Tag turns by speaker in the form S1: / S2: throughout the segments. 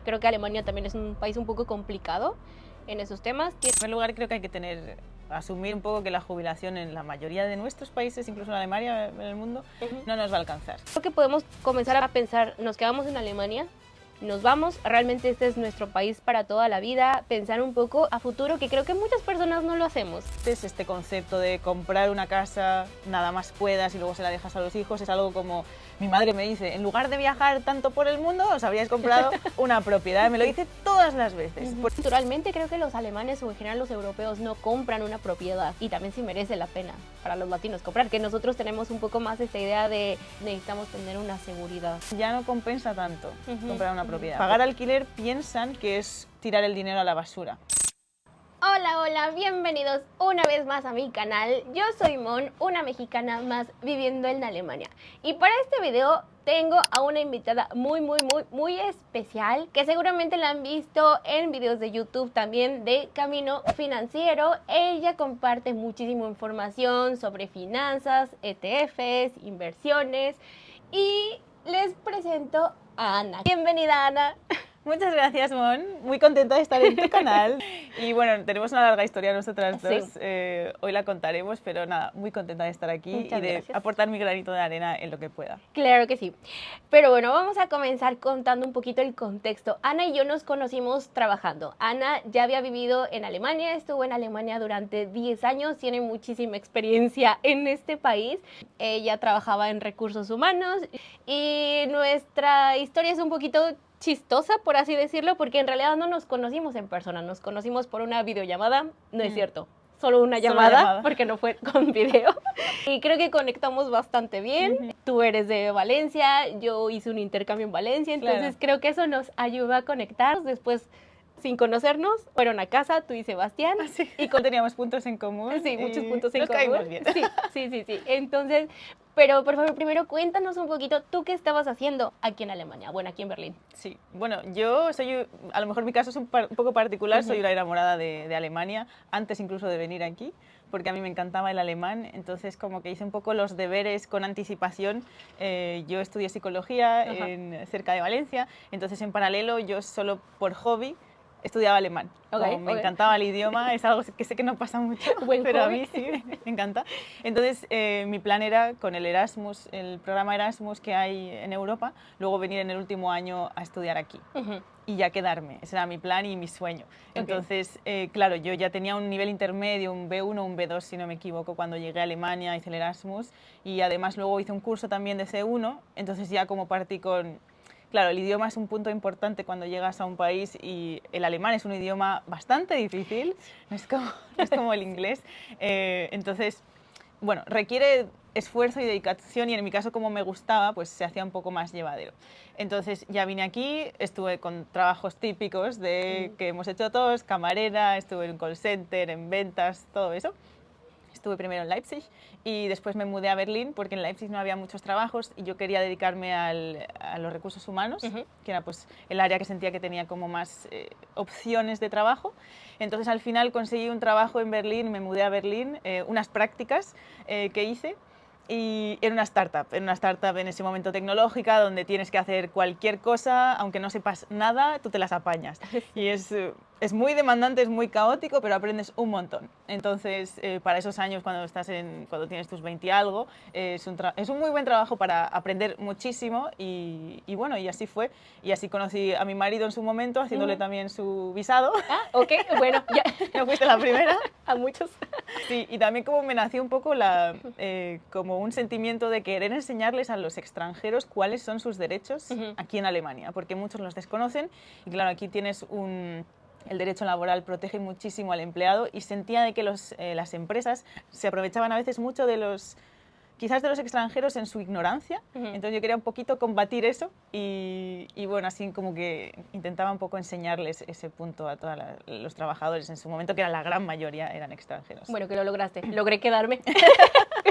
S1: Creo que Alemania también es un país un poco complicado en esos temas.
S2: En primer lugar, creo que hay que asumir un poco que la jubilación en la mayoría de nuestros países, incluso en Alemania, en el mundo, no nos va a alcanzar.
S1: Creo que podemos comenzar a pensar, nos quedamos en Alemania, nos vamos, realmente este es nuestro país para toda la vida, pensar un poco a futuro, que creo que muchas personas no lo hacemos.
S2: Este concepto de comprar una casa nada más puedas y luego se la dejas a los hijos es algo como mi madre me dice, en lugar de viajar tanto por el mundo, os habríais comprado una propiedad. Me lo dice todas las veces.
S1: Naturalmente creo que los alemanes o en general los europeos no compran una propiedad y también sí merece la pena para los latinos comprar, que nosotros tenemos un poco más esta idea de necesitamos tener una seguridad.
S2: Ya no compensa tanto comprar una propiedad. Pagar alquiler piensan que es tirar el dinero a la basura.
S1: Hola, hola, bienvenidos una vez más a mi canal. Yo soy Mon, una mexicana más viviendo en Alemania. Y para este video tengo a una invitada muy especial, que seguramente la han visto en videos de YouTube también de Camino Financiero. Ella comparte muchísima información sobre finanzas, ETFs, inversiones, y les presento a Ana. Bienvenida, Ana.
S2: Muchas gracias, Mon. Muy contenta de estar en tu canal. Y bueno, tenemos una larga historia nosotras dos.
S1: Sí.
S2: Hoy la contaremos, pero nada, muy contenta de estar aquí
S1: Muchas
S2: y de
S1: gracias.
S2: aportar mi granito de arena en lo que pueda.
S1: Claro que sí. Pero bueno, vamos a comenzar contando un poquito el contexto. Ana y yo nos conocimos trabajando. Ana ya había vivido en Alemania, estuvo en Alemania durante 10 años, tiene muchísima experiencia en este país. Ella trabajaba en recursos humanos y nuestra historia es un poquito chistosa, por así decirlo, porque en realidad no nos conocimos en persona, nos conocimos por una videollamada, no es cierto. Solo una llamada, porque no fue con video. Y creo que conectamos bastante bien. Tú eres de Valencia, yo hice un intercambio en Valencia, entonces creo que eso nos ayudó a conectar. Después, sin conocernos, fueron a casa, tú y Sebastián.
S2: Sí. Y teníamos puntos en común.
S1: Sí, muchos puntos en
S2: nos
S1: común.
S2: caímos bien.
S1: Sí. Entonces, pero por favor, primero cuéntanos un poquito, ¿tú qué estabas haciendo aquí en Alemania? Bueno, aquí en Berlín.
S2: Sí, bueno, yo soy, a lo mejor mi caso es un poco particular, soy una enamorada de Alemania, antes incluso de venir aquí, porque a mí me encantaba el alemán, entonces como que hice un poco los deberes con anticipación. Yo estudié psicología cerca de Valencia, entonces en paralelo yo solo por hobby estudiaba alemán. Me encantaba el idioma, es algo que sé que no pasa mucho, pero a mí sí me encanta. Entonces mi plan era con el Erasmus, el programa Erasmus que hay en Europa, luego venir en el último año a estudiar aquí y ya quedarme. Ese era mi plan y mi sueño. Entonces, claro, yo ya tenía un nivel intermedio, un B1, un B2 si no me equivoco, cuando llegué a Alemania, hice el Erasmus y además luego hice un curso también de C1, entonces ya como partí con... Claro, el idioma es un punto importante cuando llegas a un país y el alemán es un idioma bastante difícil, no es como el inglés. Entonces, bueno, requiere esfuerzo y dedicación y en mi caso como me gustaba, pues se hacía un poco más llevadero. Entonces ya vine aquí, estuve con trabajos típicos que hemos hecho todos, camarera, estuve en un call center, en ventas, todo eso. Estuve primero en Leipzig y después me mudé a Berlín porque en Leipzig no había muchos trabajos y yo quería dedicarme a los recursos humanos, que era pues el área que sentía que tenía como más opciones de trabajo. Entonces al final conseguí un trabajo en Berlín, me mudé a Berlín, unas prácticas que hice y en una startup en ese momento tecnológica donde tienes que hacer cualquier cosa, aunque no sepas nada, tú te las apañas. Y es muy demandante, es muy caótico, pero aprendes un montón. Entonces, para esos años, cuando tienes tus 20 y algo, es un muy buen trabajo para aprender muchísimo y bueno, y así fue. Y así conocí a mi marido en su momento, haciéndole también su visado.
S1: Ah, ok, bueno, ya.
S2: No fuiste la primera.
S1: A muchos.
S2: Sí, y también como me nació un poco como un sentimiento de querer enseñarles a los extranjeros cuáles son sus derechos aquí en Alemania, porque muchos los desconocen y claro, aquí tienes el derecho laboral protege muchísimo al empleado y sentía de que las empresas se aprovechaban a veces mucho quizás de los extranjeros en su ignorancia, entonces yo quería un poquito combatir eso y bueno, así como que intentaba un poco enseñarles ese punto a todos los trabajadores en su momento, que era la gran mayoría eran extranjeros.
S1: Bueno, que lo lograste, logré quedarme.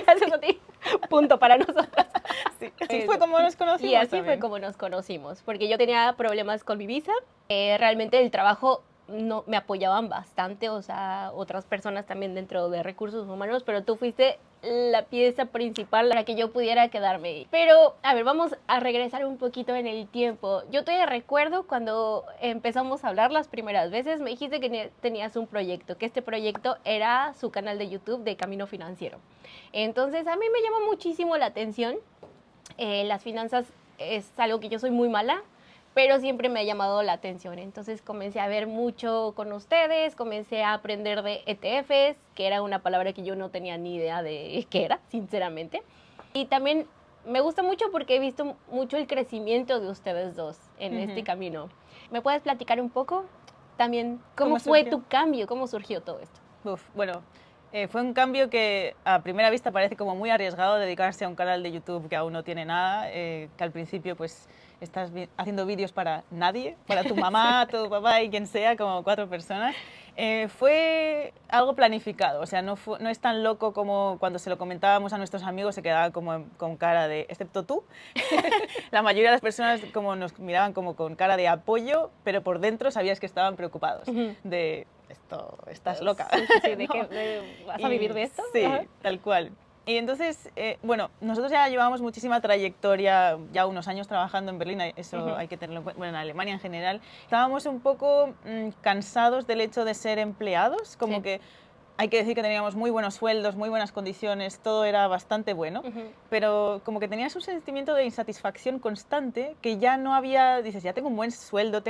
S1: Gracias a ti. Punto para nosotros.
S2: Sí, así fue como nos conocimos.
S1: Y así
S2: también.
S1: fue como nos conocimos, porque yo tenía problemas con mi visa, realmente el trabajo no me apoyaban bastante, o sea, otras personas también dentro de recursos humanos, pero tú fuiste la pieza principal para que yo pudiera quedarme ahí. Pero, a ver, vamos a regresar un poquito en el tiempo. Yo todavía recuerdo cuando empezamos a hablar las primeras veces, me dijiste que tenías un proyecto, que este proyecto era su canal de YouTube de Camino Financiero. Entonces, a mí me llama muchísimo la atención. Las finanzas es algo que yo soy muy mala, pero siempre me ha llamado la atención. Entonces comencé a ver mucho con ustedes, comencé a aprender de ETFs, que era una palabra que yo no tenía ni idea de qué era, sinceramente. Y también me gusta mucho porque he visto mucho el crecimiento de ustedes dos en este camino. ¿Me puedes platicar un poco también cómo fue tu cambio, cómo surgió todo esto?
S2: Bueno, fue un cambio que a primera vista parece como muy arriesgado, dedicarse a un canal de YouTube que aún no tiene nada, que al principio pues estás haciendo vídeos para nadie, para tu mamá, tu papá y quien sea, como 4 personas. Fue algo planificado, o sea, no es tan loco como cuando se lo comentábamos a nuestros amigos, se quedaban como con cara de, excepto tú, la mayoría de las personas como nos miraban como con cara de apoyo, pero por dentro sabías que estaban preocupados, de estás loca.
S1: Sí, ¿de qué vas a vivir de esto?
S2: Sí, tal cual. Y entonces, bueno, nosotros ya llevábamos muchísima trayectoria, ya unos años trabajando en Berlín, eso hay que tenerlo en cuenta, bueno, en Alemania en general. Estábamos un poco cansados del hecho de ser empleados, como que hay que decir que teníamos muy buenos sueldos, muy buenas condiciones, todo era bastante bueno, pero como que tenías un sentimiento de insatisfacción constante que ya no había, dices, ya tengo un buen sueldo,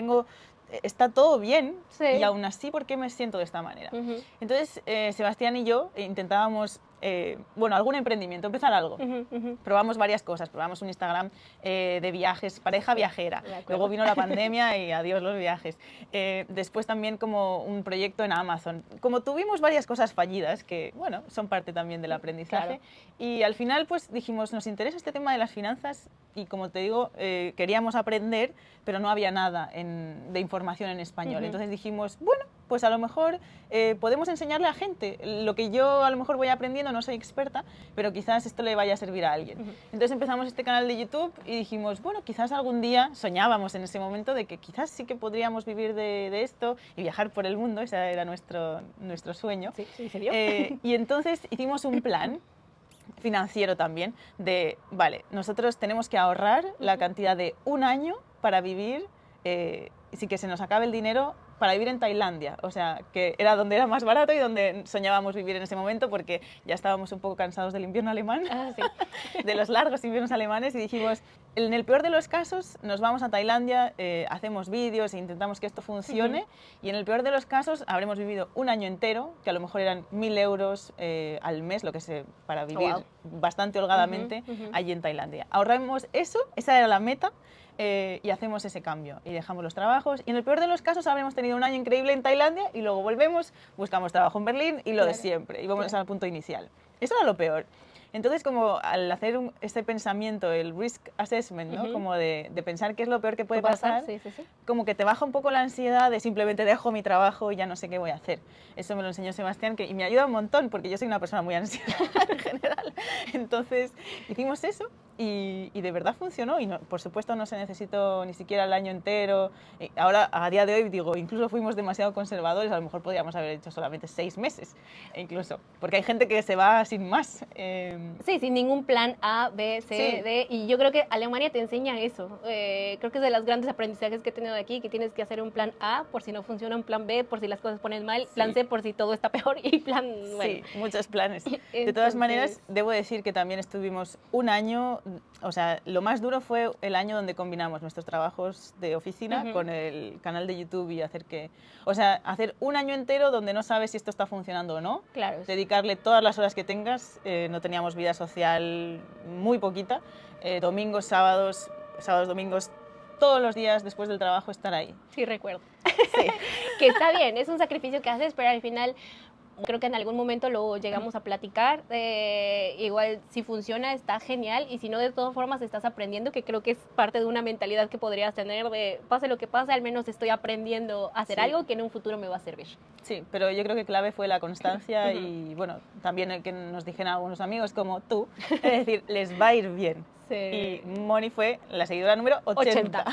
S2: está todo bien, y aún así, ¿por qué me siento de esta manera? Entonces, Sebastián y yo intentábamos, bueno, algún emprendimiento, empezar algo. Probamos varias cosas, probamos un Instagram de viajes, pareja viajera, luego vino la pandemia y adiós los viajes. Después también como un proyecto en Amazon. Como tuvimos varias cosas fallidas, que bueno, son parte también del aprendizaje, y al final pues dijimos, nos interesa este tema de las finanzas y como te digo, queríamos aprender, pero no había nada de información en español. Entonces dijimos, bueno, pues a lo mejor podemos enseñarle a gente lo que yo a lo mejor voy aprendiendo, no soy experta, pero quizás esto le vaya a servir a alguien. Entonces empezamos este canal de YouTube y dijimos, bueno, quizás algún día, soñábamos en ese momento de que quizás sí que podríamos vivir de esto y viajar por el mundo, ese era nuestro sueño.
S1: Sí, ¿se dio?
S2: Y entonces hicimos un plan financiero también de, vale, nosotros tenemos que ahorrar la cantidad de un año para vivir, sin que se nos acabe el dinero, para vivir en Tailandia, o sea, que era donde era más barato y donde soñábamos vivir en ese momento porque ya estábamos un poco cansados del invierno alemán, de los largos inviernos alemanes, y dijimos, en el peor de los casos nos vamos a Tailandia, hacemos vídeos e intentamos que esto funcione, y en el peor de los casos habremos vivido un año entero, que a lo mejor eran 1.000 euros al mes, para vivir bastante holgadamente allí en Tailandia. Ahorramos eso, esa era la meta, y hacemos ese cambio y dejamos los trabajos, y en el peor de los casos habremos tenido un año increíble en Tailandia y luego volvemos, buscamos trabajo en Berlín y lo de siempre, y vamos al punto inicial. Eso era lo peor. Entonces, como al hacer este pensamiento, el risk assessment, ¿no? Como de pensar qué es lo peor que puede pasar, como que te baja un poco la ansiedad de simplemente dejo mi trabajo y ya no sé qué voy a hacer. Eso me lo enseñó Sebastián y me ayuda un montón porque yo soy una persona muy ansiosa en general. Entonces, hicimos eso y de verdad funcionó, y no, por supuesto no se necesitó ni siquiera el año entero. Ahora, a día de hoy, digo, incluso fuimos demasiado conservadores, a lo mejor podríamos haber hecho solamente 6 meses, incluso, porque hay gente que se va sin más.
S1: Sí, sin ningún plan A, B, C, D, y yo creo que Alemania te enseña eso. Creo que es de los grandes aprendizajes que he tenido de aquí, que tienes que hacer un plan A por si no funciona, un plan B por si las cosas ponen mal, plan C por si todo está peor, y plan... Bueno.
S2: Sí, muchos planes. De todas maneras, debo decir que también estuvimos un año, o sea, lo más duro fue el año donde combinamos nuestros trabajos de oficina con el canal de YouTube y hacer un año entero donde no sabes si esto está funcionando o no.
S1: Claro.
S2: Dedicarle todas las horas que tengas, no teníamos vida social muy poquita, domingos, sábados, domingos, todos los días después del trabajo estar ahí.
S1: Sí, recuerdo. Sí. Que está bien, es un sacrificio que haces, pero al final creo que en algún momento lo llegamos a platicar. Igual si funciona está genial, y si no, de todas formas estás aprendiendo, que creo que es parte de una mentalidad que podrías tener de pase lo que pase, al menos estoy aprendiendo a hacer algo que en un futuro me va a servir.
S2: Sí, pero yo creo que clave fue la constancia y bueno, también el que nos dijeron algunos amigos como tú, es decir, les va a ir bien. Y Moni fue la seguidora número 80.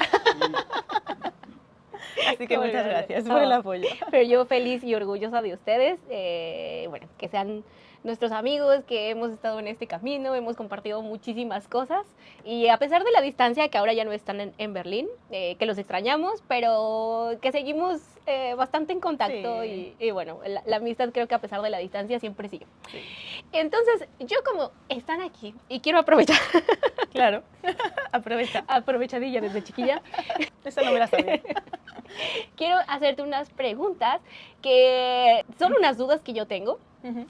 S2: Así que muchas gracias por el apoyo.
S1: Pero yo feliz y orgullosa de ustedes, bueno, que sean nuestros amigos, que hemos estado en este camino, hemos compartido muchísimas cosas y a pesar de la distancia, que ahora ya no están en Berlín, que los extrañamos, pero que seguimos bastante en contacto y bueno, la amistad creo que a pesar de la distancia siempre sigue. Sí. Entonces, yo como están aquí y quiero aprovechar.
S2: Claro, aprovecha.
S1: Aprovechadilla desde chiquilla.
S2: Eso no me la sabía.
S1: Quiero hacerte unas preguntas que son unas dudas que yo tengo.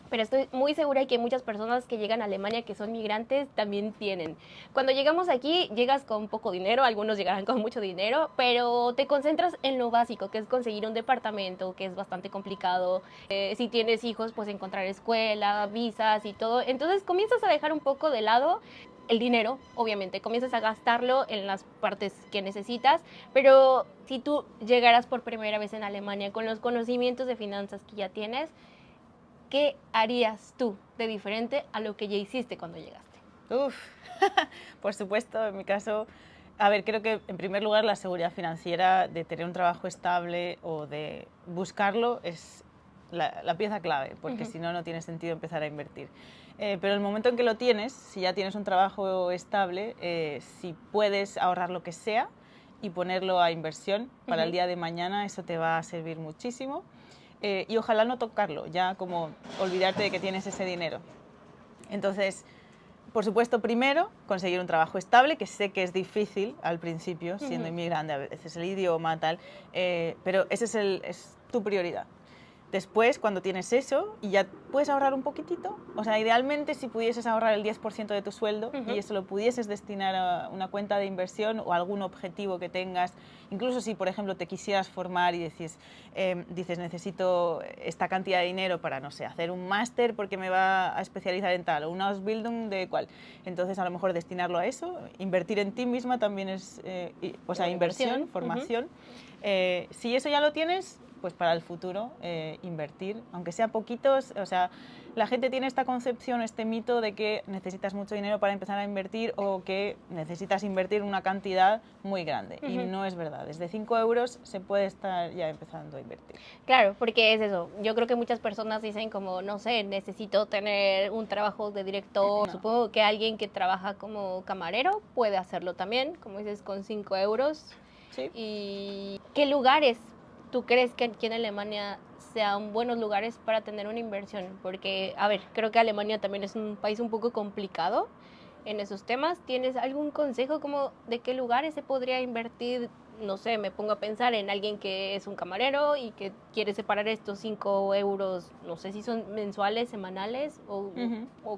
S1: Pero estoy muy segura que muchas personas que llegan a Alemania que son migrantes también tienen. Cuando llegamos aquí, llegas con poco dinero, algunos llegarán con mucho dinero, pero te concentras en lo básico, que es conseguir un departamento, que es bastante complicado. Si tienes hijos, pues encontrar escuela, visas y todo. Entonces comienzas a dejar un poco de lado el dinero, obviamente, comienzas a gastarlo en las partes que necesitas, pero si tú llegaras por primera vez en Alemania con los conocimientos de finanzas que ya tienes, ¿qué harías tú de diferente a lo que ya hiciste cuando llegaste?
S2: Por supuesto, en mi caso, a ver, creo que en primer lugar la seguridad financiera de tener un trabajo estable o de buscarlo es la pieza clave, porque si no, no tiene sentido empezar a invertir. Pero el momento en que lo tienes, si ya tienes un trabajo estable, si puedes ahorrar lo que sea y ponerlo a inversión para el día de mañana, eso te va a servir muchísimo. Y ojalá no tocarlo, ya como olvidarte de que tienes ese dinero. Entonces, por supuesto, primero, conseguir un trabajo estable, que sé que es difícil al principio, siendo inmigrante, a veces el idioma, tal, pero ese es tu prioridad. Después, cuando tienes eso y ya puedes ahorrar un poquitito, o sea, idealmente si pudieses ahorrar el 10% de tu sueldo y eso lo pudieses destinar a una cuenta de inversión o algún objetivo que tengas, incluso si, por ejemplo, te quisieras formar y dices, necesito esta cantidad de dinero para, no sé, hacer un máster porque me va a especializar en tal, o una Ausbildung de cual. Entonces, a lo mejor destinarlo a eso, invertir en ti misma también es, o sea, inversión, formación. Si eso ya lo tienes, pues para el futuro invertir, aunque sea poquitos, o sea, la gente tiene esta concepción, este mito de que necesitas mucho dinero para empezar a invertir o que necesitas invertir una cantidad muy grande y no es verdad, desde 5 euros se puede estar ya empezando a invertir.
S1: Claro, porque es eso, yo creo que muchas personas dicen como, no sé, necesito tener un trabajo de director, supongo que alguien que trabaja como camarero puede hacerlo también, como dices, con 5 euros.
S2: Sí.
S1: ¿Y qué lugares tú crees que aquí en Alemania sean buenos lugares para tener una inversión? Porque, a ver, creo que Alemania también es un país un poco complicado en esos temas. ¿Tienes algún consejo como de qué lugares se podría invertir? No sé, me pongo a pensar en alguien que es un camarero y que quiere separar estos 5 euros, no sé si son mensuales, semanales o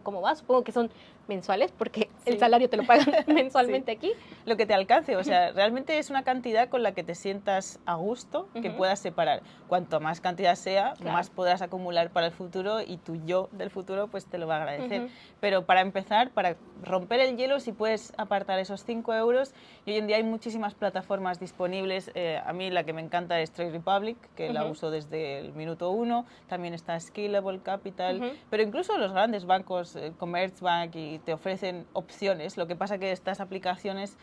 S1: cómo va, supongo que son mensuales porque el salario te lo pagan mensualmente aquí.
S2: Lo que te alcance, o sea, realmente es una cantidad con la que te sientas a gusto, que puedas separar. Cuanto más cantidad sea, más podrás acumular para el futuro y tu yo del futuro pues te lo va a agradecer. Pero para empezar, para romper el hielo, si puedes apartar esos 5 euros, y hoy en día hay muchísimas plataformas disponibles. A mí la que me encanta es Trade Republic, que la uso desde el minuto 1, también está Scalable Capital, pero incluso los grandes bancos, Commerzbank, y te ofrecen opciones. Lo que pasa que estas aplicaciones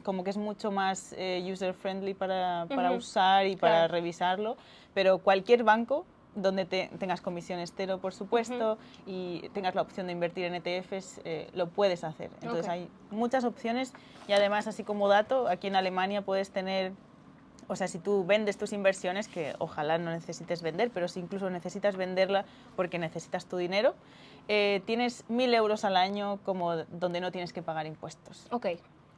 S2: como que es mucho más user friendly para usar y para revisarlo, pero cualquier banco donde tengas comisiones cero, por supuesto, y tengas la opción de invertir en ETFs, lo puedes hacer. Entonces hay muchas opciones y además, así como dato, aquí en Alemania puedes tener, o sea, si tú vendes tus inversiones, que ojalá no necesites vender, pero si incluso necesitas venderla porque necesitas tu dinero, tienes 1.000 euros al año como donde no tienes que pagar impuestos.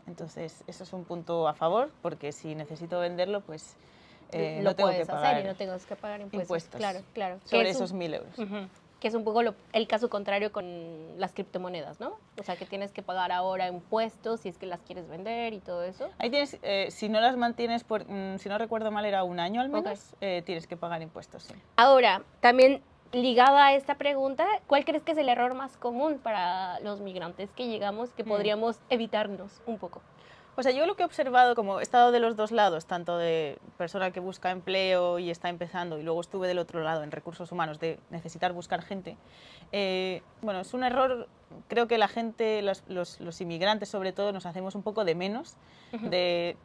S2: Entonces, eso es un punto a favor, porque si necesito venderlo, pues no tengo que pagar
S1: hacer y no tengo que pagar impuestos. Claro.
S2: Sobre esos 1.000 euros.
S1: Que es un poco el caso contrario con las criptomonedas, ¿no? O sea, que tienes que pagar ahora impuestos si es que las quieres vender y todo eso.
S2: Ahí tienes, si no las mantienes, si no recuerdo mal, era un año al menos, tienes que pagar impuestos, sí.
S1: Ahora, también ligada a esta pregunta, ¿cuál crees que es el error más común para los migrantes que llegamos que podríamos evitarnos un poco?
S2: O sea, yo lo que he observado, como he estado de los dos lados, tanto de persona que busca empleo y está empezando, y luego estuve del otro lado en recursos humanos, de necesitar buscar gente, bueno, es un error, creo que la gente, los inmigrantes sobre todo, nos hacemos un poco de menos, de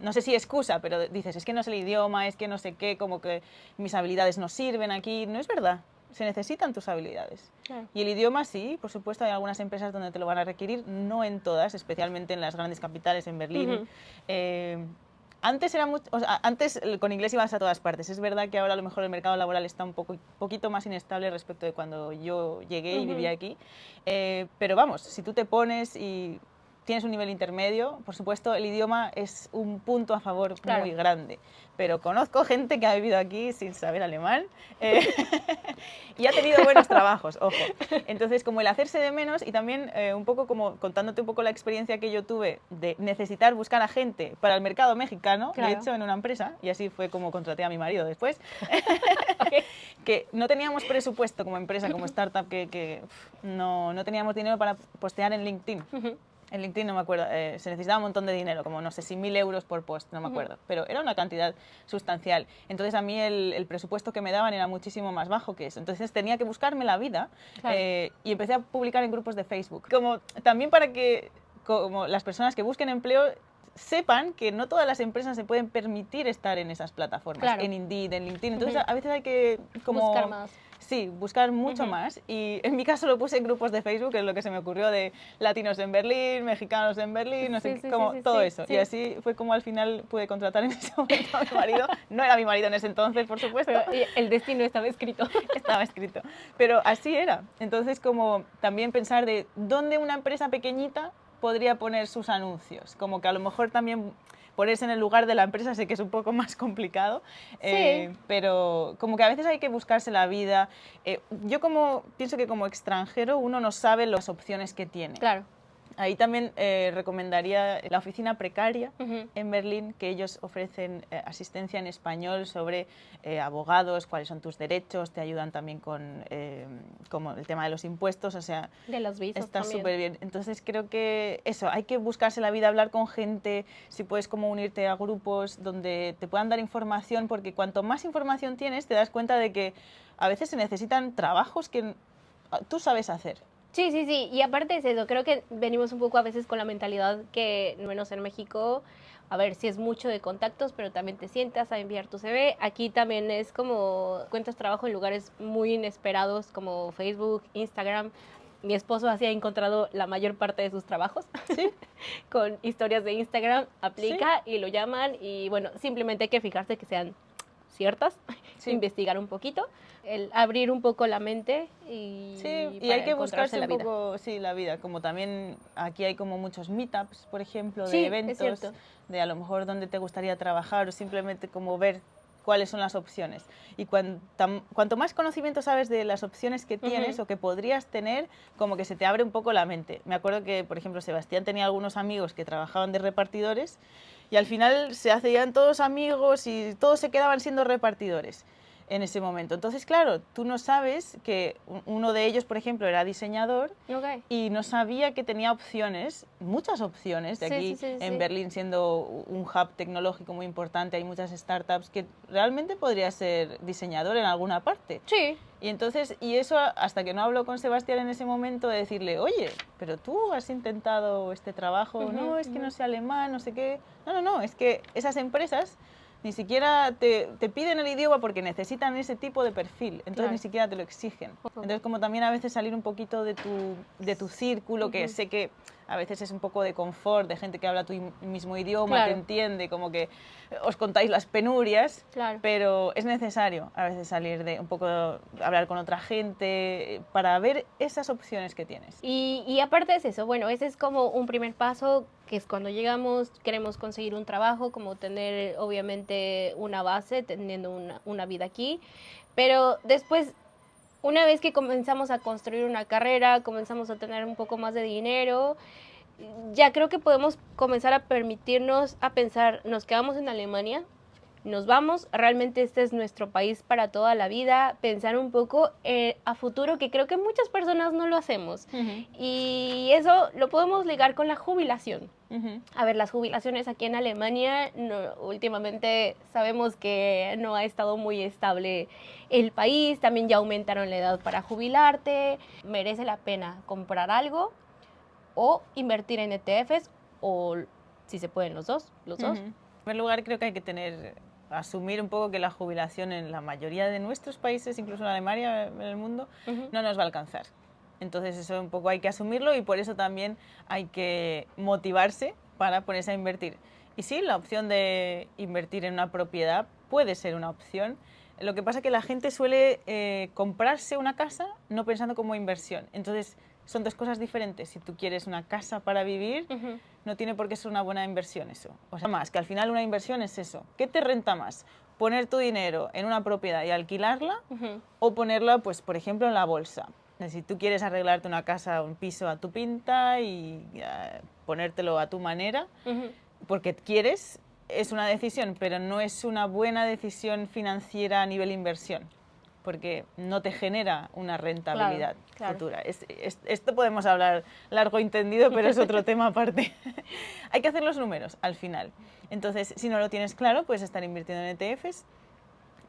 S2: no sé si excusa, pero dices, es que no sé el idioma, es que no sé qué, como que mis habilidades no sirven aquí. No es verdad, se necesitan tus habilidades.
S1: Claro.
S2: Y el idioma sí, por supuesto, hay algunas empresas donde te lo van a requerir, no en todas, especialmente en las grandes capitales, en Berlín. Antes era mucho, o sea, antes con inglés ibas a todas partes. Es verdad que ahora a lo mejor el mercado laboral está un poquito más inestable respecto de cuando yo llegué y vivía aquí. Pero vamos, si tú te pones y tienes un nivel intermedio, por supuesto, el idioma es un punto a favor muy grande. Pero conozco gente que ha vivido aquí sin saber alemán y ha tenido buenos trabajos, ojo. Entonces, como el hacerse de menos y también un poco como contándote un poco la experiencia que yo tuve de necesitar buscar a gente para el mercado mexicano, de hecho, en una empresa, y así fue como contraté a mi marido después, que no teníamos presupuesto como empresa, como startup, que no teníamos dinero para postear en LinkedIn. En LinkedIn no me acuerdo, se necesitaba un montón de dinero, como no sé si 1.000 euros por post, no me acuerdo, pero era una cantidad sustancial. Entonces a mí el presupuesto que me daban era muchísimo más bajo que eso. Entonces tenía que buscarme la vida y empecé a publicar en grupos de Facebook. Como también para que como las personas que busquen empleo sepan que no todas las empresas se pueden permitir estar en esas plataformas, en Indeed, en LinkedIn. Entonces a veces hay que como
S1: buscar más.
S2: Sí, buscar mucho más. Y en mi caso lo puse en grupos de Facebook, que es lo que se me ocurrió de latinos en Berlín, mexicanos en Berlín, no sé, todo eso. Y así fue como al final pude contratar en ese momento a mi marido. No era mi marido en ese entonces, por supuesto.
S1: Pero el destino estaba escrito.
S2: Estaba escrito. Pero así era. Entonces, como también pensar de dónde una empresa pequeñita podría poner sus anuncios. Como que a lo mejor también ponerse en el lugar de la empresa sé que es un poco más complicado, pero como que a veces hay que buscarse la vida. Yo pienso que como extranjero uno no sabe las opciones que tiene.
S1: Claro.
S2: Ahí también recomendaría la oficina precaria en Berlín, que ellos ofrecen asistencia en español sobre abogados, cuáles son tus derechos, te ayudan también con como el tema de los impuestos, o sea,
S1: de los visos
S2: está
S1: también.
S2: súper bien. Entonces creo que eso, hay que buscarse la vida, hablar con gente, si puedes como unirte a grupos donde te puedan dar información, porque cuanto más información tienes, te das cuenta de que a veces se necesitan trabajos que tú sabes hacer.
S1: Sí, sí, sí. Y aparte es eso, creo que venimos un poco a veces con la mentalidad que, menos en México, a ver, si es mucho de contactos, pero también te sientas a enviar tu CV. Aquí también es como encuentras trabajo en lugares muy inesperados como Facebook, Instagram. Mi esposo así ha encontrado la mayor parte de sus trabajos.
S2: ¿Sí?
S1: Con historias de Instagram, aplica y lo llaman y bueno, simplemente hay que fijarse que sean ciertas, investigar un poquito, el abrir un poco la mente y
S2: hay que buscarse
S1: la
S2: un poco la vida, como también aquí hay como muchos meetups, por ejemplo, de eventos, de a lo mejor dónde te gustaría trabajar o simplemente como ver cuáles son las opciones. Y cuanto más conocimiento sabes de las opciones que tienes o que podrías tener, como que se te abre un poco la mente. Me acuerdo que, por ejemplo, Sebastián tenía algunos amigos que trabajaban de repartidores y al final se hacían todos amigos y todos se quedaban siendo repartidores en ese momento. Entonces, claro, tú no sabes que uno de ellos, por ejemplo, era diseñador y no sabía que tenía opciones, muchas opciones, de aquí en Berlín siendo un hub tecnológico muy importante, hay muchas startups que realmente podría ser diseñador en alguna parte.
S1: Sí.
S2: Y entonces, y eso hasta que no hablo con Sebastián en ese momento de decirle, oye, pero tú has intentado este trabajo, no, es que no sé alemán, no sé qué. No, es que esas empresas ni siquiera te piden el idioma porque necesitan ese tipo de perfil, entonces ni siquiera te lo exigen. Entonces como también a veces salir un poquito de tu círculo, que sé que a veces es un poco de confort, de gente que habla tu mismo idioma, te entiende, como que os contáis las penurias, pero es necesario a veces salir de un poco, hablar con otra gente para ver esas opciones que tienes.
S1: Y aparte es eso, bueno, ese es como un primer paso, que es cuando llegamos, queremos conseguir un trabajo, como tener obviamente una base, teniendo una vida aquí, pero después, una vez que comenzamos a construir una carrera, comenzamos a tener un poco más de dinero, ya creo que podemos comenzar a permitirnos a pensar, nos quedamos en Alemania, nos vamos, realmente este es nuestro país para toda la vida, pensar un poco a futuro, que creo que muchas personas no lo hacemos. Y eso lo podemos ligar con la jubilación. A ver, las jubilaciones aquí en Alemania, últimamente sabemos que no ha estado muy estable el país, también ya aumentaron la edad para jubilarte, merece la pena comprar algo o invertir en ETFs o si se pueden los dos.
S2: En primer lugar, creo que hay que asumir un poco que la jubilación en la mayoría de nuestros países, incluso en Alemania, en el mundo, no nos va a alcanzar. Entonces eso un poco hay que asumirlo y por eso también hay que motivarse para ponerse a invertir. Y sí, la opción de invertir en una propiedad puede ser una opción. Lo que pasa es que la gente suele comprarse una casa no pensando como inversión. Entonces son dos cosas diferentes. Si tú quieres una casa para vivir, no tiene por qué ser una buena inversión eso. O sea, más que al final una inversión es eso. ¿Qué te renta más? ¿Poner tu dinero en una propiedad y alquilarla o ponerla, pues, por ejemplo, en la bolsa? Si tú quieres arreglarte una casa o un piso a tu pinta y ponértelo a tu manera, porque quieres, es una decisión, pero no es una buena decisión financiera a nivel inversión, porque no te genera una rentabilidad futura. Esto podemos hablar largo y tendido, pero es otro tema aparte. Hay que hacer los números al final. Entonces, si no lo tienes claro, puedes estar invirtiendo en ETFs.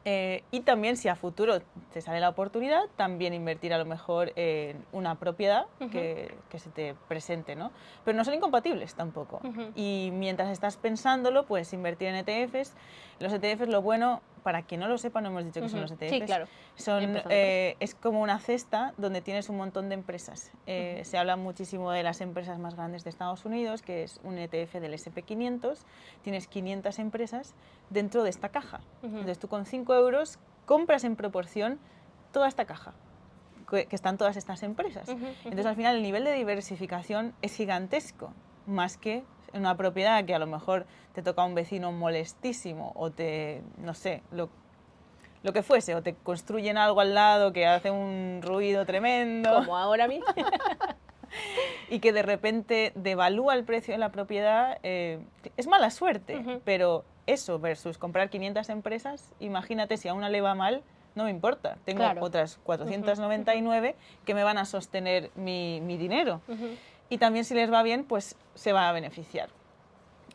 S2: Y también si a futuro te sale la oportunidad, también invertir a lo mejor en una propiedad que se te presente, ¿no? Pero no son incompatibles tampoco. Y mientras estás pensándolo, puedes invertir en ETFs. Los ETFs, lo bueno, para quien no lo sepa, no hemos dicho que son los ETFs.
S1: Sí, claro.
S2: Es como una cesta donde tienes un montón de empresas. Se habla muchísimo de las empresas más grandes de Estados Unidos, que es un ETF del S&P 500. Tienes 500 empresas dentro de esta caja. Entonces tú con 5 euros compras en proporción toda esta caja, que están todas estas empresas. Entonces al final el nivel de diversificación es gigantesco, más que en una propiedad que a lo mejor te toca a un vecino molestísimo o no sé, lo que fuese, o te construyen algo al lado que hace un ruido tremendo.
S1: Como ahora mismo.
S2: Y que de repente devalúa el precio de la propiedad, es mala suerte, pero eso versus comprar 500 empresas, imagínate si a una le va mal, no me importa, tengo otras 499 que me van a sostener mi dinero. Y también si les va bien, pues se va a beneficiar.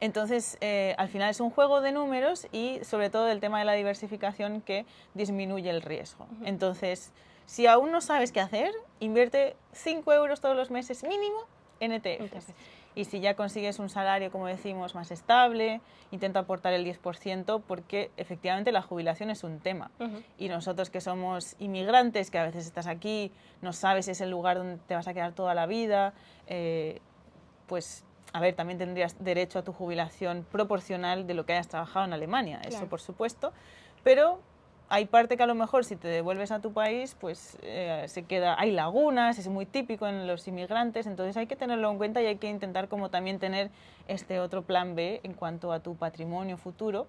S2: Entonces, al final es un juego de números y sobre todo el tema de la diversificación que disminuye el riesgo. Entonces, si aún no sabes qué hacer, invierte 5 euros todos los meses mínimo en ETFs. Y si ya consigues un salario, como decimos, más estable, intenta aportar el 10% porque efectivamente la jubilación es un tema. Y nosotros que somos inmigrantes, que a veces estás aquí, no sabes si es el lugar donde te vas a quedar toda la vida, pues a ver, también tendrías derecho a tu jubilación proporcional de lo que hayas trabajado en Alemania, eso por supuesto, pero hay parte que a lo mejor si te devuelves a tu país, pues hay lagunas, es muy típico en los inmigrantes, entonces hay que tenerlo en cuenta y hay que intentar como también tener este otro plan B en cuanto a tu patrimonio futuro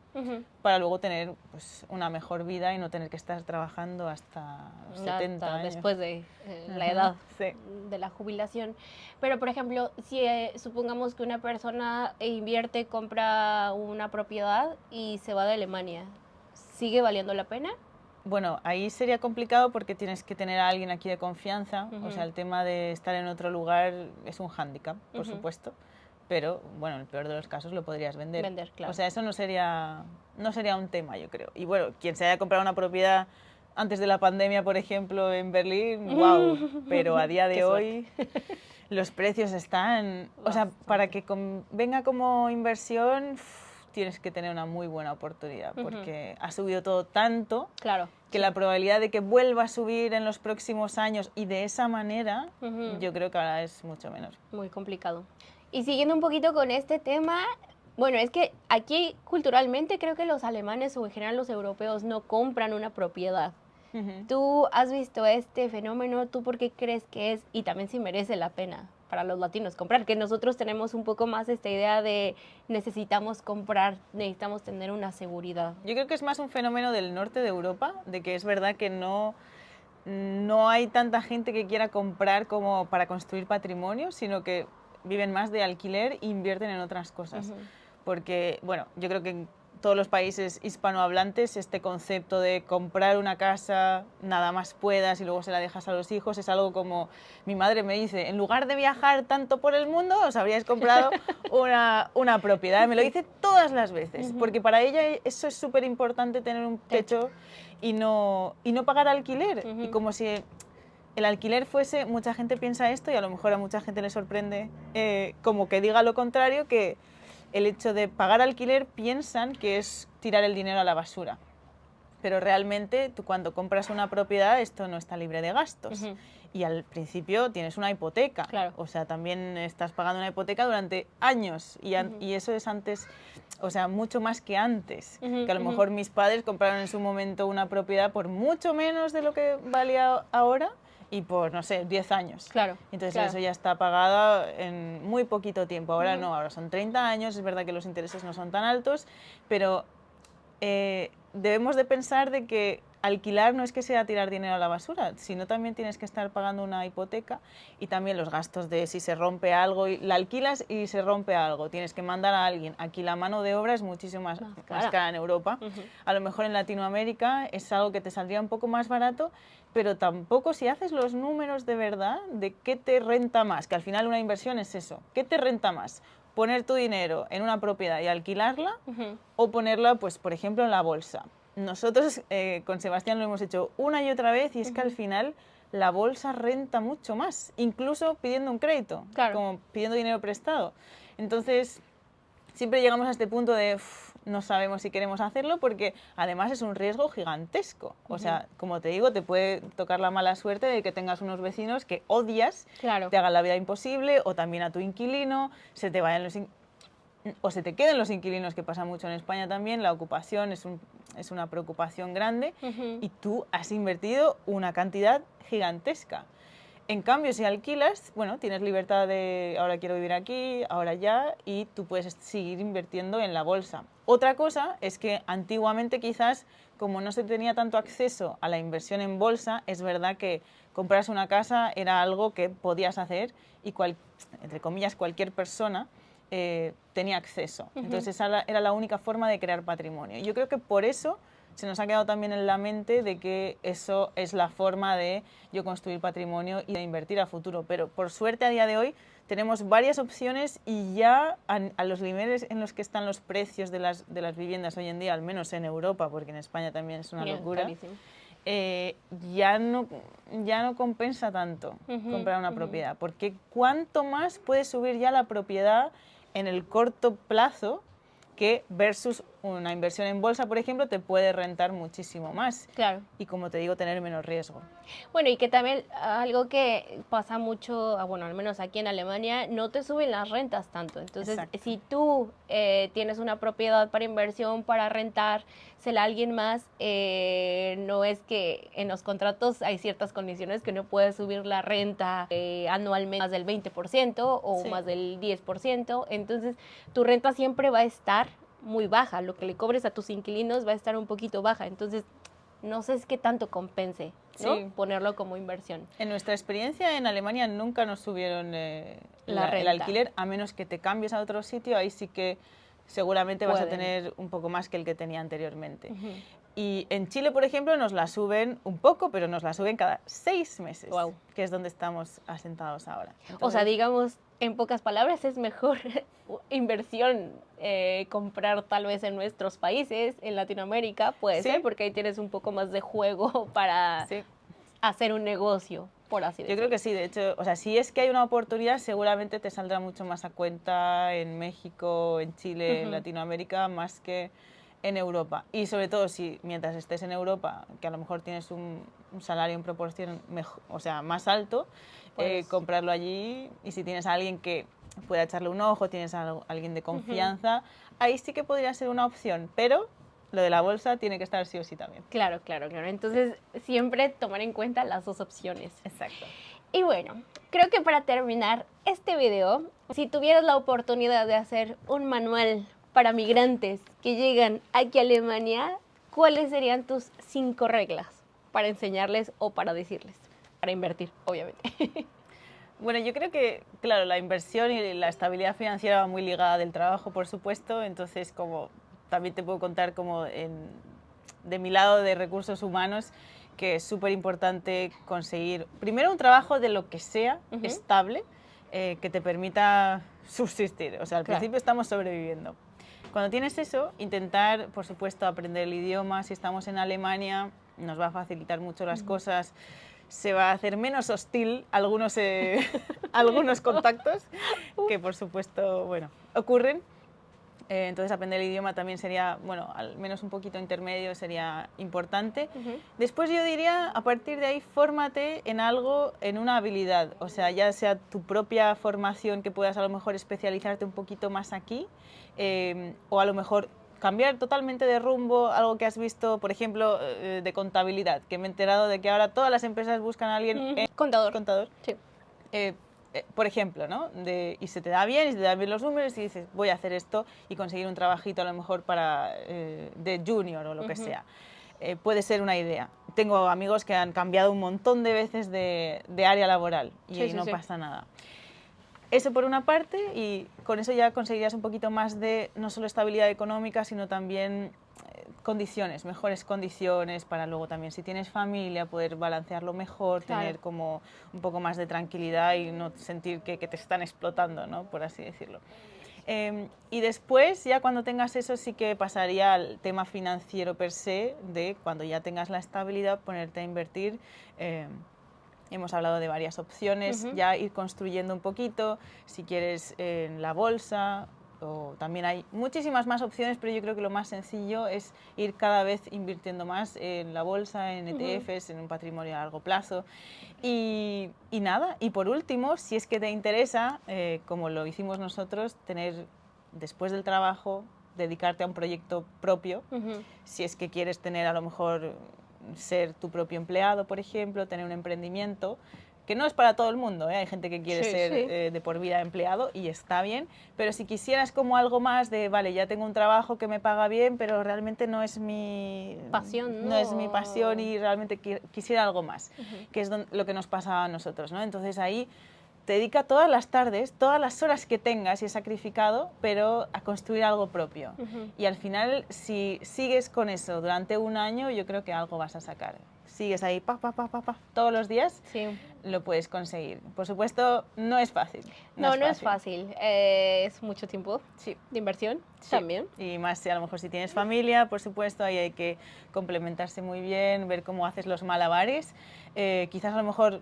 S2: para luego tener pues, una mejor vida y no tener que estar trabajando hasta los 70 años.
S1: Después de la edad de la jubilación. Pero, por ejemplo, si supongamos que una persona invierte, compra una propiedad y se va de Alemania, ¿sigue valiendo la pena?
S2: Bueno, ahí sería complicado porque tienes que tener a alguien aquí de confianza. O sea, el tema de estar en otro lugar es un hándicap, por supuesto. Pero, bueno, en el peor de los casos lo podrías vender.
S1: Claro.
S2: O sea, eso no sería un tema, yo creo. Y bueno, quien se haya comprado una propiedad antes de la pandemia, por ejemplo, en Berlín, wow. Pero a día de hoy los precios están... O sea, para que venga como inversión... tienes que tener una muy buena oportunidad porque ha subido todo tanto que la probabilidad de que vuelva a subir en los próximos años y de esa manera yo creo que ahora es mucho menor.
S1: Muy complicado. Y siguiendo un poquito con este tema, bueno, es que aquí culturalmente creo que los alemanes o en general los europeos no compran una propiedad. ¿Tú has visto este fenómeno? ¿Tú por qué crees que es? Y también si merece la pena para los latinos comprar, que nosotros tenemos un poco más esta idea de necesitamos comprar, necesitamos tener una seguridad.
S2: Yo creo que es más un fenómeno del norte de Europa, de que es verdad que no hay tanta gente que quiera comprar como para construir patrimonio, sino que viven más de alquiler e invierten en otras cosas. Porque, bueno, yo creo que en todos los países hispanohablantes este concepto de comprar una casa nada más puedas y luego se la dejas a los hijos es algo como mi madre me dice, en lugar de viajar tanto por el mundo os habríais comprado una propiedad. Me lo dice todas las veces porque para ella eso es súper importante, tener un techo y no pagar alquiler. Y como si el alquiler fuese, mucha gente piensa esto y a lo mejor a mucha gente le sorprende como que diga lo contrario, que el hecho de pagar alquiler piensan que es tirar el dinero a la basura. Pero realmente tú cuando compras una propiedad esto no está libre de gastos. Y al principio tienes una hipoteca.
S1: Claro.
S2: O sea, también estás pagando una hipoteca durante años. Y eso es antes, o sea, mucho más que antes. Que a lo mejor mis padres compraron en su momento una propiedad por mucho menos de lo que valía ahora y por, no sé, 10 años.
S1: Claro.
S2: Entonces
S1: claro.
S2: eso ya está pagado en muy poquito tiempo. Ahora no, ahora son 30 años. Es verdad que los intereses no son tan altos, pero debemos de pensar de que alquilar no es que sea tirar dinero a la basura, sino también tienes que estar pagando una hipoteca y también los gastos de si se rompe algo, y la alquilas y se rompe algo, tienes que mandar a alguien. Aquí la mano de obra es muchísimo más cara en Europa. A lo mejor en Latinoamérica es algo que te saldría un poco más barato, pero tampoco si haces los números de verdad de qué te renta más, que al final una inversión es eso, ¿qué te renta más? Poner tu dinero en una propiedad y alquilarla o ponerla, pues, por ejemplo, en la bolsa. Nosotros con Sebastián lo hemos hecho una y otra vez y es que al final la bolsa renta mucho más, incluso pidiendo un crédito, como pidiendo dinero prestado. Entonces, siempre llegamos a este punto de no sabemos si queremos hacerlo porque además es un riesgo gigantesco. O sea, como te digo, te puede tocar la mala suerte de que tengas unos vecinos que odias, te hagan la vida imposible, o también a tu inquilino, se te vayan o se te queden los inquilinos, que pasa mucho en España también. La ocupación es una preocupación grande y tú has invertido una cantidad gigantesca. En cambio, si alquilas, bueno, tienes libertad de ahora quiero vivir aquí, ahora ya, y tú puedes seguir invirtiendo en la bolsa. Otra cosa es que antiguamente quizás, como no se tenía tanto acceso a la inversión en bolsa, es verdad que comprarse una casa era algo que podías hacer y, entre comillas, cualquier persona tenía acceso. Entonces esa era la única forma de crear patrimonio. Yo creo que por eso se nos ha quedado también en la mente de que eso es la forma de yo construir patrimonio y de invertir a futuro. Pero por suerte a día de hoy tenemos varias opciones y ya a los niveles en los que están los precios de las viviendas hoy en día, al menos en Europa, porque en España también es una locura, ya no compensa tanto comprar una propiedad, porque cuánto más puede subir ya la propiedad en el corto plazo que versus una inversión en bolsa, por ejemplo, te puede rentar muchísimo más.
S1: Claro.
S2: Y como te digo, tener menos riesgo.
S1: Bueno, y que también algo que pasa mucho, bueno, al menos aquí en Alemania, no te suben las rentas tanto. Entonces, si tú tienes una propiedad para inversión, para rentársela a alguien más, no es que en los contratos hay ciertas condiciones que no puedes subir la renta anualmente más del 20% o más del 10%. Entonces, tu renta siempre va a estar muy baja. Lo que le cobres a tus inquilinos va a estar un poquito baja. Entonces, no sé qué tanto compense, ¿no? Ponerlo como inversión.
S2: En nuestra experiencia en Alemania nunca nos subieron el alquiler, a menos que te cambies a otro sitio, ahí sí que seguramente vas a tener un poco más que el que tenía anteriormente. Y en Chile, por ejemplo, nos la suben un poco, pero nos la suben cada 6 meses, que es donde estamos asentados ahora. Entonces,
S1: o sea, digamos, en pocas palabras, es mejor inversión comprar tal vez en nuestros países, en Latinoamérica, puede ser, porque ahí tienes un poco más de juego para hacer un negocio, por así decirlo.
S2: Yo creo que sí, de hecho, o sea, si es que hay una oportunidad, seguramente te saldrá mucho más a cuenta en México, en Chile, en Latinoamérica, más que en Europa. Y sobre todo si mientras estés en Europa, que a lo mejor tienes un salario en proporción mejor, o sea, más alto, comprarlo allí, y si tienes a alguien que pueda echarle un ojo, tienes a alguien de confianza, ahí sí que podría ser una opción, pero lo de la bolsa tiene que estar sí o sí también.
S1: Claro. Entonces, siempre tomar en cuenta las dos opciones.
S2: Exacto.
S1: Y bueno, creo que para terminar este video, si tuvieras la oportunidad de hacer un manual para migrantes que llegan aquí a Alemania, ¿cuáles serían tus 5 reglas para enseñarles o para decirles? Para invertir, obviamente.
S2: Bueno, yo creo que, claro, la inversión y la estabilidad financiera va muy ligada del trabajo, por supuesto, entonces como también te puedo contar como de mi lado de recursos humanos, que es súper importante conseguir primero un trabajo de lo que sea estable, que te permita subsistir. O sea, al principio estamos sobreviviendo. Cuando tienes eso, intentar, por supuesto, aprender el idioma. Si estamos en Alemania, nos va a facilitar mucho las cosas. Se va a hacer menos hostil algunos contactos que, por supuesto, bueno, ocurren. Entonces aprender el idioma también sería, bueno, al menos un poquito intermedio sería importante. Después yo diría, a partir de ahí, fórmate en algo, en una habilidad, o sea, ya sea tu propia formación, que puedas a lo mejor especializarte un poquito más aquí, o a lo mejor cambiar totalmente de rumbo, algo que has visto, por ejemplo, de contabilidad, que me he enterado de que ahora todas las empresas buscan a alguien
S1: Contador. Sí.
S2: Por ejemplo, ¿no? Y se te da bien, y se te dan bien los números y dices, voy a hacer esto y conseguir un trabajito a lo mejor para, de junior o lo que sea. Puede ser una idea. Tengo amigos que han cambiado un montón de veces de área laboral y no pasa nada. Eso por una parte, y con eso ya conseguirías un poquito más de no solo estabilidad económica, sino también condiciones, mejores condiciones para luego también, si tienes familia, poder balancearlo mejor, tener como un poco más de tranquilidad y no sentir que te están explotando, ¿no? Por así decirlo. Y después, ya cuando tengas eso, sí que pasaría al tema financiero per se, de cuando ya tengas la estabilidad, ponerte a invertir. Hemos hablado de varias opciones, ya ir construyendo un poquito, si quieres en la bolsa, o también hay muchísimas más opciones, pero yo creo que lo más sencillo es ir cada vez invirtiendo más en la bolsa, en ETFs, en un patrimonio a largo plazo. Y nada, y por último, si es que te interesa, como lo hicimos nosotros, tener después del trabajo, dedicarte a un proyecto propio, si es que quieres tener a lo mejor ser tu propio empleado, por ejemplo, tener un emprendimiento, que no es para todo el mundo, ¿eh? Hay gente que quiere ser de por vida empleado y está bien, pero si quisieras como algo más de, vale, ya tengo un trabajo que me paga bien, pero realmente no es mi
S1: pasión,
S2: no es mi pasión y realmente quisiera algo más, que es lo que nos pasa a nosotros, ¿no? Entonces ahí te dedica todas las tardes, todas las horas que tengas y es sacrificado, pero a construir algo propio. Y al final, si sigues con eso durante un año, yo creo que algo vas a sacar. Sigues ahí, todos los días, lo puedes conseguir. Por supuesto, no es fácil.
S1: No es fácil. Es mucho tiempo de inversión también.
S2: Y más si a lo mejor si tienes familia, por supuesto, ahí hay que complementarse muy bien, ver cómo haces los malabares. Quizás a lo mejor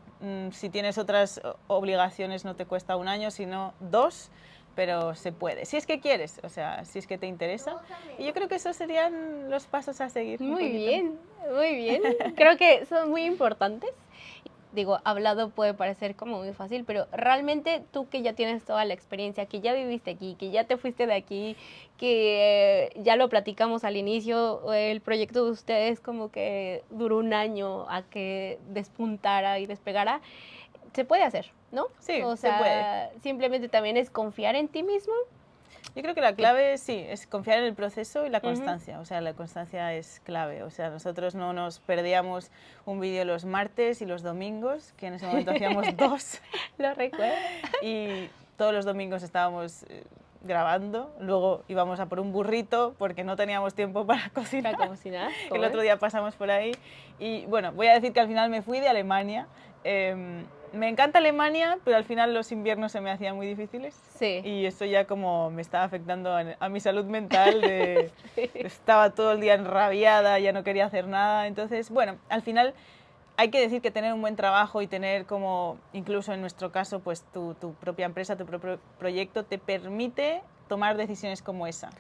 S2: si tienes otras obligaciones no te cuesta un año, sino 2, pero se puede. Si es que quieres, o sea, si es que te interesa. Y yo creo que esos serían los pasos a seguir.
S1: Muy bien, muy bien. Creo que son muy importantes. Digo, hablado puede parecer como muy fácil, pero realmente tú que ya tienes toda la experiencia, que ya viviste aquí, que ya te fuiste de aquí, que ya lo platicamos al inicio, el proyecto de ustedes como que duró un año a que despuntara y despegara, se puede hacer, ¿no?
S2: Sí,
S1: o
S2: sea,
S1: se
S2: puede.
S1: Simplemente también es confiar en ti mismo.
S2: Yo creo que la clave es confiar en el proceso y la constancia. O sea, la constancia es clave. O sea, nosotros no nos perdíamos un vídeo los martes y los domingos, que en ese momento hacíamos 2.
S1: Lo recuerdo.
S2: Y todos los domingos estábamos grabando, luego íbamos a por un burrito porque no teníamos tiempo para cocinar. El otro día pasamos por ahí y bueno, voy a decir que al final me fui de Alemania. Me encanta Alemania, pero al final los inviernos se me hacían muy difíciles. Y eso ya como me estaba afectando a mi salud mental. Estaba todo el día enrabiada, ya no quería hacer nada. Entonces, bueno, al final hay que decir que tener un buen trabajo y tener como, incluso en nuestro caso, pues tu propia empresa, tu propio proyecto, te permite tomar decisiones como esa,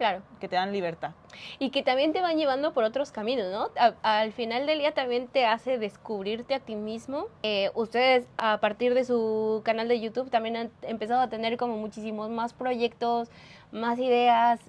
S2: que te dan libertad.
S1: Y que también te van llevando por otros caminos, ¿no? Al final del día también te hace descubrirte a ti mismo. Ustedes, a partir de su canal de YouTube, también han empezado a tener como muchísimos más proyectos, más ideas.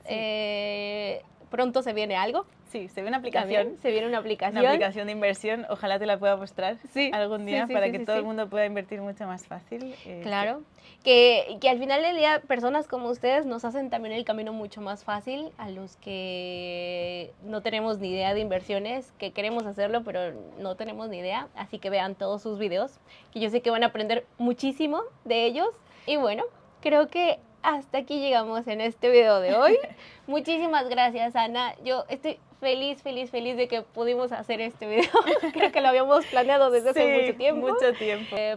S1: Pronto se viene algo.
S2: Sí, se viene una aplicación.
S1: También se viene una aplicación.
S2: Una aplicación de inversión, ojalá te la pueda mostrar algún día para que todo el mundo pueda invertir mucho más fácil.
S1: Claro, que al final del día personas como ustedes nos hacen también el camino mucho más fácil a los que no tenemos ni idea de inversiones, que queremos hacerlo pero no tenemos ni idea, así que vean todos sus videos, que yo sé que van a aprender muchísimo de ellos. Y bueno, creo que hasta aquí llegamos en este video de hoy. Muchísimas gracias, Ana. Yo estoy feliz de que pudimos hacer este video. Creo que lo habíamos planeado desde hace mucho tiempo.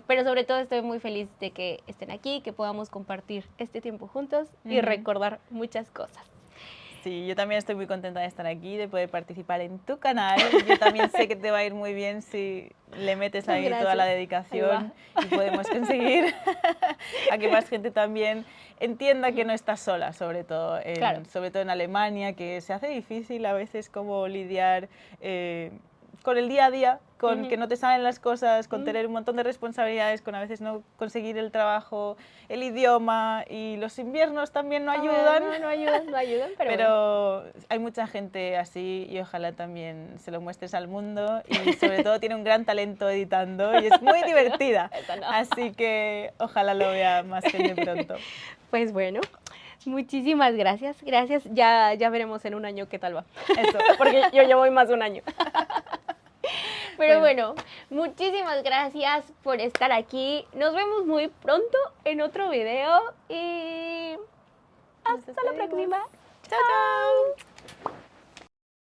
S1: Pero sobre todo estoy muy feliz de que estén aquí, que podamos compartir este tiempo juntos y recordar muchas cosas.
S2: Sí, yo también estoy muy contenta de estar aquí, de poder participar en tu canal. Yo también sé que te va a ir muy bien si le metes ahí toda la
S1: Gracias.
S2: dedicación y podemos conseguir a que más gente también entienda que no estás sola,
S1: Claro.
S2: sobre todo en Alemania, que se hace difícil a veces como lidiar con el día a día, con que no te salen las cosas, con tener un montón de responsabilidades, con a veces no conseguir el trabajo, el idioma, y los inviernos también no ayudan.
S1: No ayudan, no ayudan, pero bueno.
S2: Pero hay mucha gente así y ojalá también se lo muestres al mundo, y sobre todo tiene un gran talento editando y es muy divertida.
S1: Eso no.
S2: Así que ojalá lo vea más gente pronto.
S1: Pues bueno, muchísimas gracias. Gracias. Ya veremos en un año qué tal va.
S2: Eso.
S1: Porque yo ya voy más de un año. Pero
S2: Bueno.
S1: bueno, muchísimas gracias por estar aquí. Nos vemos muy pronto en otro video y
S2: Nos
S1: hasta la
S2: despedimos.
S1: próxima.
S2: Chao, chao.